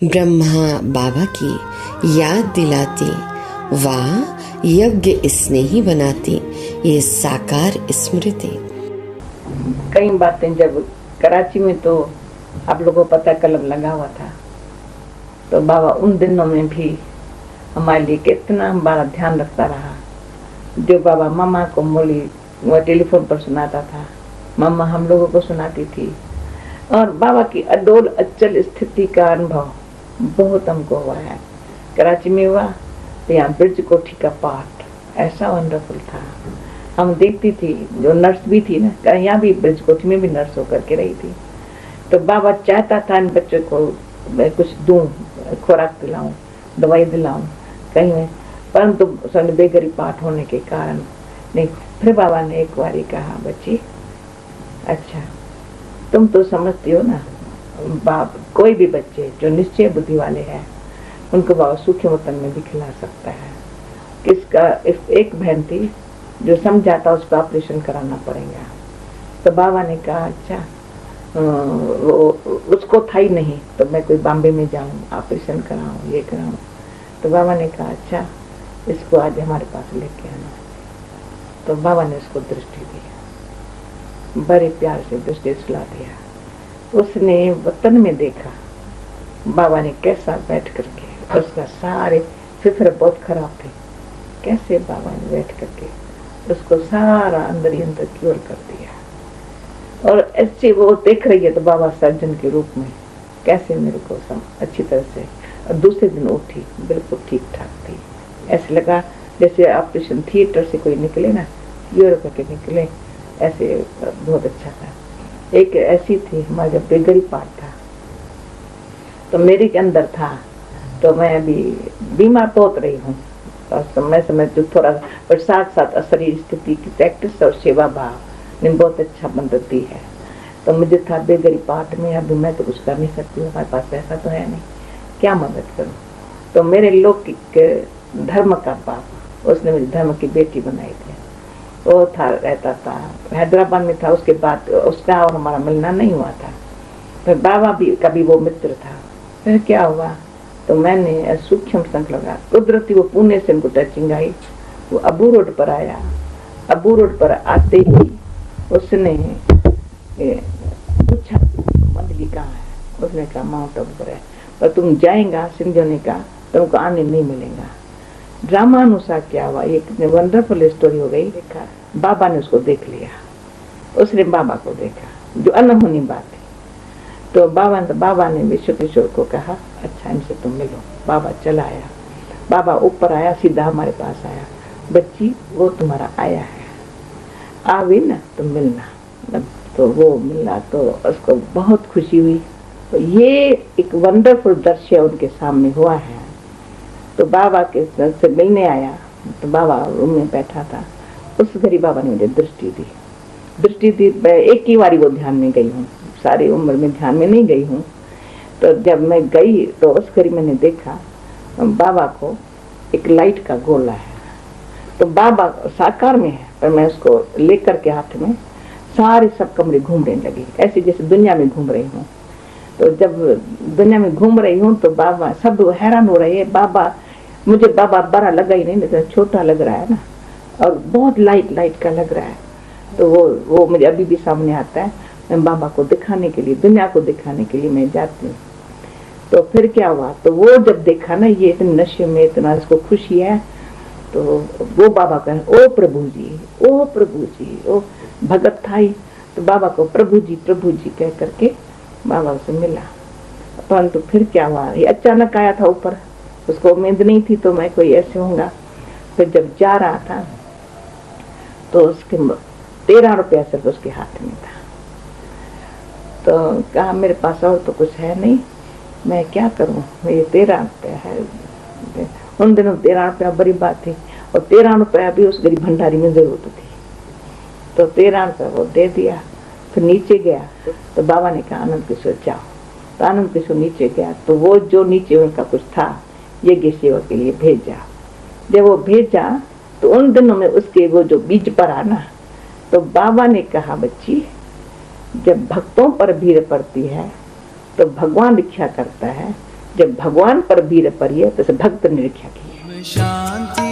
ब्रह्मा बाबा की याद दिलाती, वाह यज्ञ इसने ही बनाती ये साकार स्मृति। कई बातें जब कराची में तो आप लोगों को पता कलम लगा हुआ था, तो बाबा उन दिनों में भी हमारे लिए कितना हमारा ध्यान रखता रहा। जो बाबा मामा को मोली वो टेलीफोन पर सुनाता था, मामा हम लोगों को सुनाती थी, और बाबा की अडोल अचल स्थिति का अनुभव बहुत हमको हुआ है। कराची में हुआ तो यहाँ ब्रिज कोठी का पाठ ऐसा वंडरफुल था। हम देखती थी, जो नर्स भी थी ना, यहाँ भी ब्रिज कोठी में भी नर्स होकर के रही थी, तो बाबा चाहता था इन बच्चों को मैं कुछ दूं, खुराक दिलाऊं, दवाई दिलाऊं कहीं में, परंतु बेगरी पाठ होने के कारण नहीं। फिर बाबा ने एक बारी कहा, बच्ची अच्छा तुम तो समझती हो ना, बाप कोई भी बच्चे जो निश्चय बुद्धि वाले हैं उनको बाबा सूक्ष्म वतन में दिखला सकता है। किसका एक बहन थी जो समझाता उसको ऑपरेशन कराना पड़ेगा, तो बाबा ने कहा अच्छा उसको था ही नहीं, तो मैं कोई बॉम्बे में जाऊं ऑपरेशन कराऊं ये कराऊं। तो बाबा ने कहा अच्छा इसको आज हमारे पास लेके आना। तो बाबा ने उसको दृष्टि दी, बड़े प्यार से दृष्टि सुला दिया। उसने वतन में देखा बाबा ने कैसा बैठ करके, उसका सारे फिक्र बहुत खराब थे, कैसे बाबा ने बैठ करके उसको सारा अंदर ही अंदर क्योर कर दिया। और ऐसे वो देख रही है तो बाबा सर्जन के रूप में कैसे मेरे को अच्छी तरह से, और दूसरे दिन उठी बिल्कुल ठीक ठाक थी। ऐसे लगा जैसे ऑपरेशन थिएटर से कोई निकले ना, क्योर करके निकले, ऐसे बहुत अच्छा था। एक ऐसी थी हमारा जब बेगरी पाठ था तो मेरे के अंदर था, तो मैं अभी बीमार बहुत रही हूँ और समय जो थोड़ा, पर साथ साथ शरीर स्थिति की प्रैक्टिस और सेवा भाव ने बहुत अच्छा मदद दी है। तो मुझे था बेगरी पाठ में, अभी मैं तो कुछ कर नहीं सकती हूँ, हमारे पास पैसा तो है नहीं, क्या मदद करूँ। तो मेरे लौकिक धर्म का बाप, उसने मुझे धर्म की बेटी बनाई थी, वो था रहता था हैदराबाद में था। उसके बाद उसका और हमारा मिलना नहीं हुआ था। फिर बाबा भी कभी वो मित्र था। फिर क्या हुआ, तो मैंने सूक्ष्म संख लगा, कुदरती वो पुणे से उनको टचिंग आई, वो अबू रोड पर आया। अबू रोड पर आते ही उसने पूछा मंडली कहाँ है, उसने कहा माउंट आबू पर है, पर तुम जाएगा सिंधियों ने कहा तुमको आने नहीं मिलेगा। ड्रामा अनुसार क्या हुआ, एक वंडरफुल स्टोरी हो गई। देखा बाबा ने उसको देख लिया, उसने बाबा को देखा, जो अनहोनी बात थी। तो बाबा ने विश्व किशोर को कहा अच्छा इनसे तुम मिलो। बाबा चला आया, बाबा ऊपर आया, सीधा हमारे पास आया, बच्ची वो तुम्हारा आया है, आवे ना तुम मिलना। तो वो मिला तो उसको बहुत खुशी हुई। तो ये एक वंडरफुल दृश्य उनके सामने हुआ है। तो बाबा के से मिलने आया, तो बाबा रूम में बैठा था, उस घड़ी बाबा ने मुझे दृष्टि दी। मैं एक ही बारी वो ध्यान में गई हूँ, सारी उम्र में ध्यान में नहीं गई हूँ। तो जब मैं गई तो उस घड़ी मैंने देखा बाबा को एक लाइट का गोला है, तो बाबा साकार में है, पर मैं उसको लेकर के हाथ में सारे सब कमरे घूमने लगी, ऐसे जैसे दुनिया में घूम रही हूँ। तो जब दुनिया में घूम रही हूँ तो बाबा सब हैरान हो रहे हैं, बाबा मुझे बाबा बड़ा लगा ही नहीं, तो छोटा लग रहा है ना, और बहुत लाइट का लग रहा है। तो वो मुझे अभी भी सामने आता है। मैं बाबा को दिखाने के लिए, दुनिया को दिखाने के लिए मैं जाती हूँ। तो फिर क्या हुआ, तो वो जब देखा ना ये इतने नशे में, इतना इसको खुशी है, तो वो बाबा कहे ओ प्रभु जी, ओ भगत था ही, तो बाबा को प्रभु जी कह करके बाबा से मिला। परंतु फिर क्या हुआ, ये अचानक आया था ऊपर, उसको उम्मीद नहीं थी तो मैं कोई ऐसे होऊंगा। फिर जब जा रहा था तो उसके 13 रुपया सिर्फ उसके हाथ में था। तो कहा मेरे पास और तो कुछ है नहीं, मैं क्या करूं, ये 13 रुपया है। उन दिनों 13 रुपया बड़ी बात थी, और 13 रुपया भी उस गरीब भंडारी में जरूरत थी। तो 13 रुपया वो दे दिया। फिर नीचे गया तो बाबा ने कहा आनंद किशोर जाओ। तो आनंद किशोर नीचे गया, तो वो जो नीचे उनका कुछ था यज्ञ सेवा के लिए भेजा। जब वो भेजा तो उन दिनों में उसके वो जो बीज पर आना, तो बाबा ने कहा बच्ची जब भक्तों पर भीड़ पड़ती है तो भगवान इच्छा करता है जब भगवान पर वीर परिये तो भक्त निरीक्षा की शांति